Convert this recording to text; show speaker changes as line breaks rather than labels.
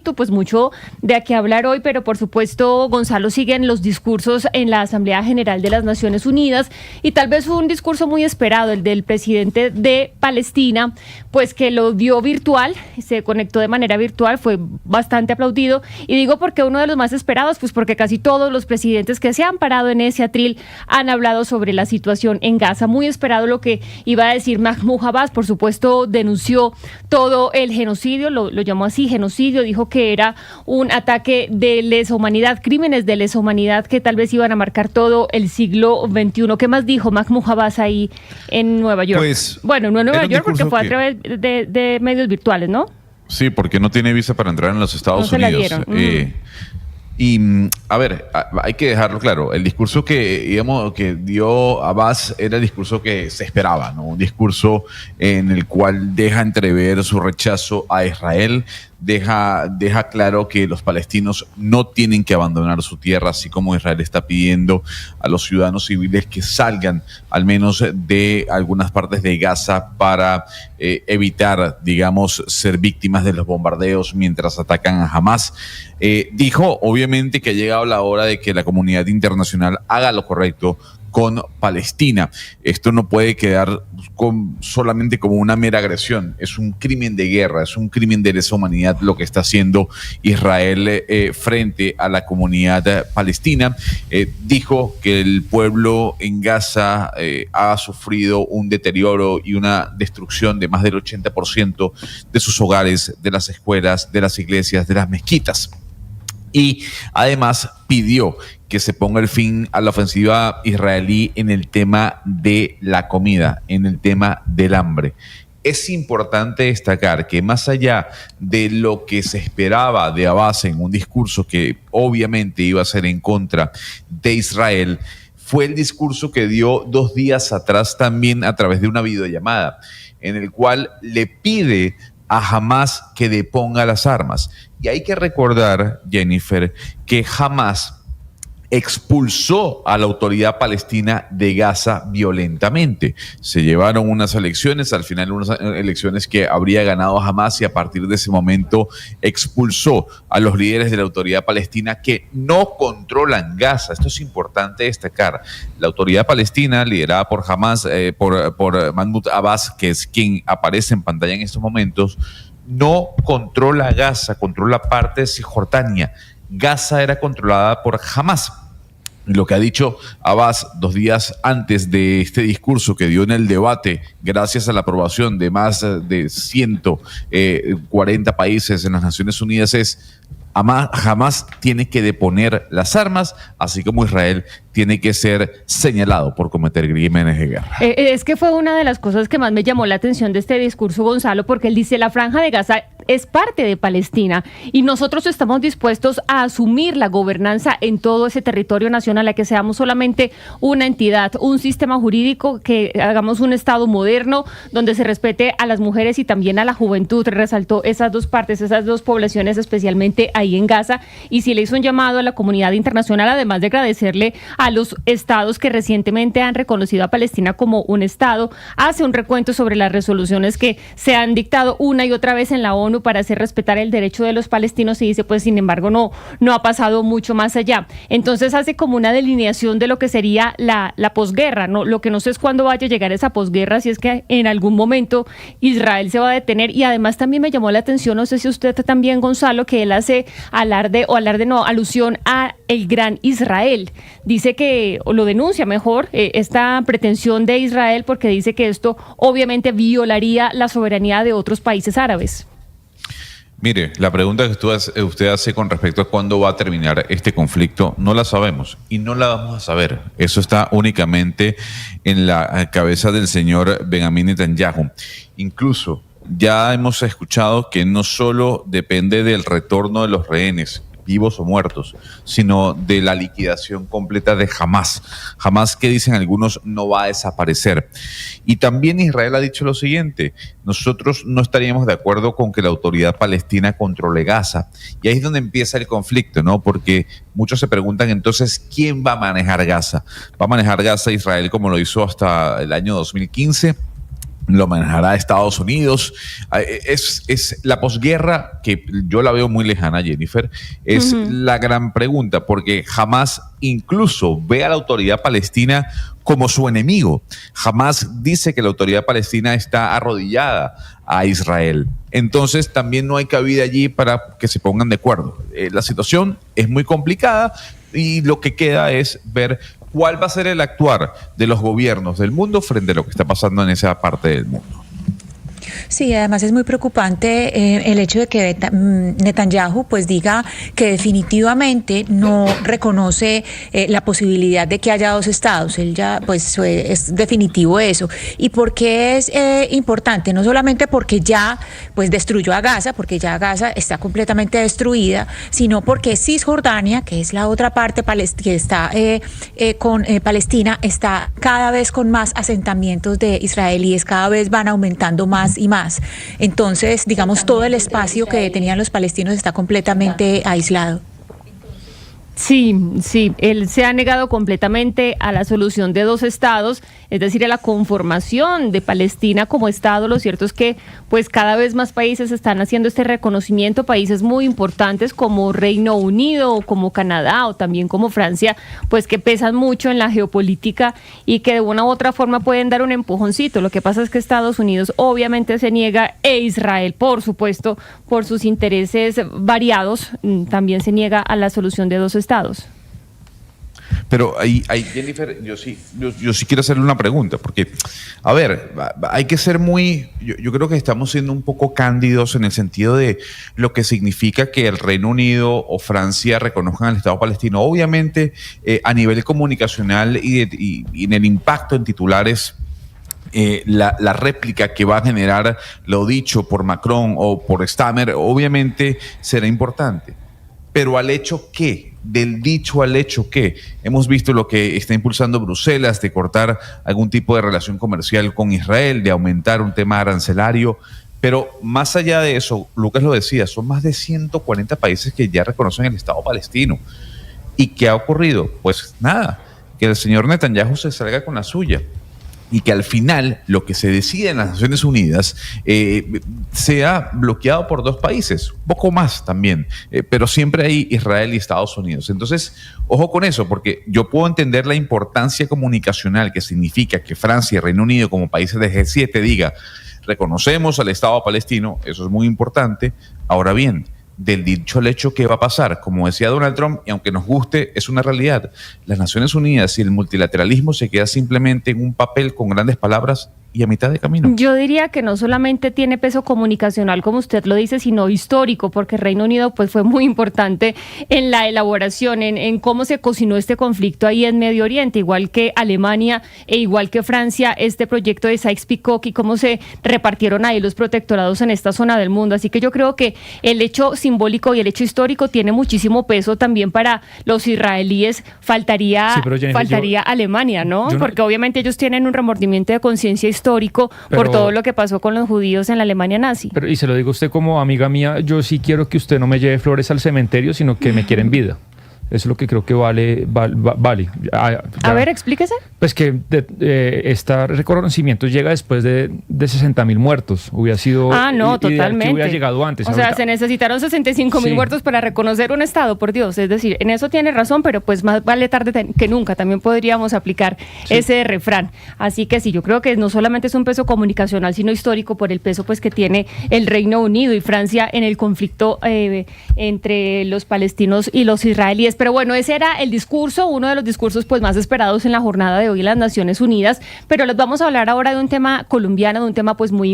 conflicto, pues mucho de qué hablar hoy, pero por supuesto, Gonzalo, siguen los discursos en la Asamblea General de las Naciones Unidas y tal vez un discurso muy esperado, el del presidente de Palestina, pues que lo dio virtual, se conectó de manera virtual, fue bastante aplaudido, y digo porque uno de los más esperados, pues porque casi todos los presidentes que se han parado en ese atril han hablado sobre la situación en Gaza. Muy esperado lo que iba a decir Mahmoud Abbas, por supuesto denunció todo el genocidio, lo llamó así, genocidio, dijo que era un ataque de lesa humanidad, crímenes de lesa humanidad que tal vez iban a marcar todo el siglo XXI. ¿Qué más dijo Mahmoud Abbas ahí en Nueva York?
Pues,
bueno, no en Nueva York porque fue a través de medios virtuales, ¿no?
Sí, porque no tiene visa para entrar en los Estados
No
Unidos.
se la dieron.
A ver, hay que dejarlo claro. El discurso que dio Abbas era el discurso que se esperaba, ¿no? Un discurso en el cual deja entrever su rechazo a Israel, deja claro que los palestinos no tienen que abandonar su tierra, así como Israel está pidiendo a los ciudadanos civiles que salgan al menos de algunas partes de Gaza para evitar, digamos, ser víctimas de los bombardeos mientras atacan a Hamas. Dijo, obviamente, que ha llegado la hora de que la comunidad internacional haga lo correcto con Palestina. Esto no puede quedar solamente como una mera agresión. Es un crimen de guerra, es un crimen de lesa humanidad lo que está haciendo Israel frente a la comunidad palestina. Dijo que el pueblo en Gaza ha sufrido un deterioro y una destrucción de más del 80% de sus hogares, de las escuelas, de las iglesias, de las mezquitas. Y además pidió que se ponga el fin a la ofensiva israelí en el tema de la comida, en el tema del hambre. Es importante destacar que más allá de lo que se esperaba de Abbas en un discurso que obviamente iba a ser en contra de Israel, fue el discurso que dio 2 días atrás también a través de una videollamada, en el cual le pide a Hamas que deponga las armas. Y hay que recordar, Jennifer, que Hamas expulsó a la autoridad palestina de Gaza violentamente. Se llevaron unas elecciones, al final unas elecciones que habría ganado Hamas, y a partir de ese momento expulsó a los líderes de la autoridad palestina que no controlan Gaza. Esto es importante destacar. La autoridad palestina, liderada por Hamas, por Mahmoud Abbas, que es quien aparece en pantalla en estos momentos, no controla Gaza, controla parte de Cisjordania. Gaza era controlada por Hamas. Lo que ha dicho Abbas 2 días antes de este discurso que dio en el debate, gracias a la aprobación de más de 140 países en las Naciones Unidas, es: Hamas tiene que deponer las armas, así como Israel tiene que ser señalado por cometer crímenes de guerra.
Es que fue una de las cosas que más me llamó la atención de este discurso, Gonzalo, porque él dice: la Franja de Gaza es parte de Palestina y nosotros estamos dispuestos a asumir la gobernanza en todo ese territorio nacional, a que seamos solamente una entidad, un sistema jurídico, que hagamos un Estado moderno donde se respete a las mujeres y también a la juventud. Resaltó esas 2 partes, esas 2 poblaciones, especialmente ahí en Gaza, y sí le hizo un llamado a la comunidad internacional, además de agradecerle a los estados que recientemente han reconocido a Palestina como un estado. Hace un recuento sobre las resoluciones que se han dictado una y otra vez en la ONU para hacer respetar el derecho de los palestinos, y dice, pues sin embargo no ha pasado mucho más allá. Entonces hace como una delineación de lo que sería la posguerra, ¿no? Lo que no sé es cuándo vaya a llegar esa posguerra, si es que en algún momento Israel se va a detener. Y además también me llamó la atención, no sé si usted también, Gonzalo, que él hace alusión a el gran Israel. Dice que, o lo denuncia mejor, esta pretensión de Israel, porque dice que esto obviamente violaría la soberanía de otros países árabes.
Mire, la pregunta que usted hace con respecto a cuándo va a terminar este conflicto, no la sabemos y no la vamos a saber. Eso está únicamente en la cabeza del señor Benjamín Netanyahu. Incluso ya hemos escuchado que no solo depende del retorno de los rehenes, vivos o muertos, sino de la liquidación completa de Hamas. Hamas, que dicen algunos, no va a desaparecer. Y también Israel ha dicho lo siguiente: nosotros no estaríamos de acuerdo con que la autoridad palestina controle Gaza. Y ahí es donde empieza el conflicto, ¿no? Porque muchos se preguntan entonces, ¿quién va a manejar Gaza? ¿Va a manejar Gaza Israel como lo hizo hasta el año 2015? lo manejará Estados Unidos. Es la posguerra, que yo la veo muy lejana, Jennifer, es la gran pregunta, porque Hamás incluso ve a la autoridad palestina como su enemigo. Hamás dice que la autoridad palestina está arrodillada a Israel. Entonces también no hay cabida allí para que se pongan de acuerdo. La situación es muy complicada y lo que queda es ver cuál va a ser el actuar de los gobiernos del mundo frente a lo que está pasando en esa parte del mundo.
Sí, además es muy preocupante el hecho de que Netanyahu pues diga que definitivamente no reconoce la posibilidad de que haya dos estados. Él ya pues es definitivo eso. ¿Y por qué es importante? No solamente porque ya pues destruyó a Gaza, porque ya Gaza está completamente destruida, sino porque Cisjordania, que es la otra parte que está con Palestina, está cada vez con más asentamientos de israelíes, cada vez van aumentando más y más. Entonces, digamos, todo el espacio que tenían los palestinos está completamente aislado.
Sí, él se ha negado completamente a la solución de dos estados, es decir, a la conformación de Palestina como estado. Lo cierto es que pues cada vez más países están haciendo este reconocimiento, países muy importantes como Reino Unido o como Canadá o también como Francia, pues que pesan mucho en la geopolítica y que de una u otra forma pueden dar un empujoncito. Lo que pasa es que Estados Unidos obviamente se niega, e Israel, por supuesto, por sus intereses variados, también se niega a la solución de dos estados.
Pero ahí Jennifer, yo sí quiero hacerle una pregunta, porque, a ver, hay que ser yo creo que estamos siendo un poco cándidos en el sentido de lo que significa que el Reino Unido o Francia reconozcan al Estado palestino. Obviamente, a nivel comunicacional y en el impacto en titulares, la réplica que va a generar lo dicho por Macron o por Stammer, obviamente será importante. Pero al hecho que, del dicho al hecho que, hemos visto lo que está impulsando Bruselas de cortar algún tipo de relación comercial con Israel, de aumentar un tema arancelario, pero más allá de eso, Lucas lo decía, son más de 140 países que ya reconocen el Estado palestino. ¿Y qué ha ocurrido? Pues nada, que el señor Netanyahu se salga con la suya y que al final lo que se decida en las Naciones Unidas sea bloqueado por dos países, un poco más también, pero siempre hay Israel y Estados Unidos. Entonces, ojo con eso, porque yo puedo entender la importancia comunicacional que significa que Francia y Reino Unido como países de G7 diga, reconocemos al Estado palestino, eso es muy importante. Ahora bien, del dicho al hecho, ¿qué va a pasar? Como decía Donald Trump, y aunque nos guste, es una realidad. Las Naciones Unidas y el multilateralismo se queda simplemente en un papel con grandes palabras y a mitad de camino.
Yo diría que no solamente tiene peso comunicacional, como usted lo dice, sino histórico, porque Reino Unido pues fue muy importante en la elaboración, en cómo se cocinó este conflicto ahí en Medio Oriente, igual que Alemania e igual que Francia, este proyecto de Sykes-Picot y cómo se repartieron ahí los protectorados en esta zona del mundo. Así que yo creo que el hecho simbólico y el hecho histórico tiene muchísimo peso también para los israelíes. Faltaría Alemania, ¿no? Porque obviamente ellos tienen un remordimiento de conciencia histórico por todo lo que pasó con los judíos en la Alemania nazi.
Y se lo digo a usted como amiga mía, yo sí quiero que usted no me lleve flores al cementerio, sino que me quiera en vida. Eso es lo que creo que vale.
A ver, explíquese.
Pues que este reconocimiento llega después de 60,000 muertos. Hubiera sido
totalmente.
Que hubiera llegado antes.
O sea, se necesitaron 65,000 muertos para reconocer un Estado, por Dios. Es decir, en eso tiene razón, pero pues más vale tarde que nunca. También podríamos aplicar ese refrán. Así que sí, yo creo que no solamente es un peso comunicacional, sino histórico por el peso pues que tiene el Reino Unido y Francia en el conflicto entre los palestinos y los israelíes. Pero bueno, ese era el discurso, uno de los discursos pues más esperados en la jornada de hoy en las Naciones Unidas, pero les vamos a hablar ahora de un tema colombiano, de un tema pues muy